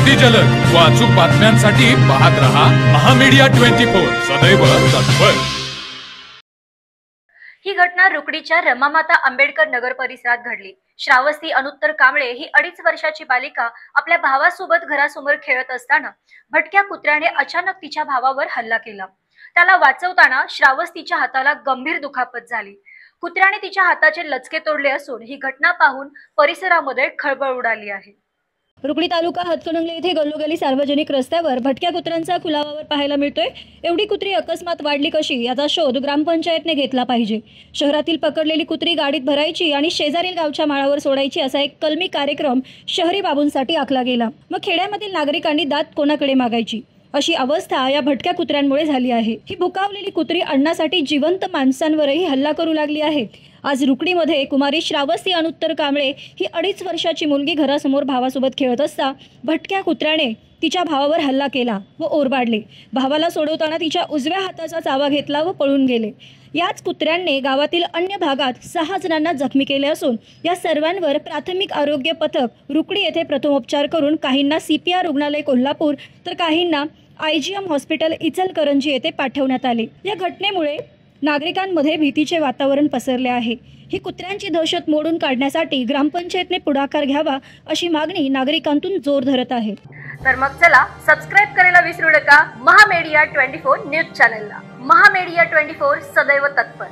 अगदी जलद व अचूक बातम्यांसाठी पाहत रहा महामीडिया 24 सदैव तत्पर। ही घटना रुकडीच्या रमामाता आंबेडकर नगर परिसरात घडली। श्रावस्ती अनुत्तर कांबळे ही 2.5 वर्षाची बालिका आपल्या भावासोबत घरासमोर खेळत असताना भटक्या कुत्र्याने अचानक तिच्या भावावर हल्ला केला। त्याला वाचवताना श्रावस्तीच्या हाताला गंभीर दुखापत झाली। कुत्र्याने तिच्या हाताचे लचके तोडले असून ही घटना पाहून परिसरामध्ये खळबळ उडाली आहे। रुकडी तालुका हातकणंगले येथे गल्लोगल्ली सार्वजनिक रस्त्यावर भटक्या कुत्र्यांचा खुलावावर पाहायला मिळतोय। एवढी कुत्री अकस्मात वाढली कशी याचा शोध ग्रामपंचायतने घेतला पाहिजे। शहरातील पकडलेली कुत्री गाडीत भरायची आणि शेजारील गावच्या माळावर सोडायची असा एक कलमी कार्यक्रम शहरी बाबूंसाठी आखला गेला। मग खेड्यामधील नागरिकांनी दात कोणाकडे मागायची अशी अवस्था या भटक्या कुत्र्यांमुळे झाली आहे। ही भुकावलेली कुत्री अन्नासाठी जिवंत माणसांवरही हल्ला करू लागली आहे। आज रुकडीमध्ये कुमारी श्रावस्ती अनुत्तर कांबळे ही 2.5 वर्षाची मुलगी घरासमोर भावासोबत खेळत असता भटक्या कुत्र्याने तिच्या भावावर हल्ला केला व ओरबाडले। भावाला सोडवताना तिच्या उजव्या हाताचा चावा घेतला व पळून गेले। याच कुत्र्यांनी गावातील अन्य भागात 6 जणांना जखमी केले असून या सर्वांवर प्राथमिक आरोग्य पथक रुकडी येथे प्रथमोपचार करून काहींना CPR रुग्णालय कोल्हापूर तर काहींना IGM हॉस्पिटल इचलकरंजी येथे पाठवण्यात आले। या घटनेमुळे नागरिकांमध्ये भीतीचे वातावरण पसरले आहे। ही कुत्र्यांची दहशत मोडून काढण्यासाठी ग्रामपंचायतने पुढाकार घ्यावा अशी मागणी नागरिकांतून जोर धरत आहे। तर मग चला सबस्क्राइब करायला विसरू नका महामीडिया 24 न्यूज चॅनलला। महामीडिया 24 सदैव तत्पर।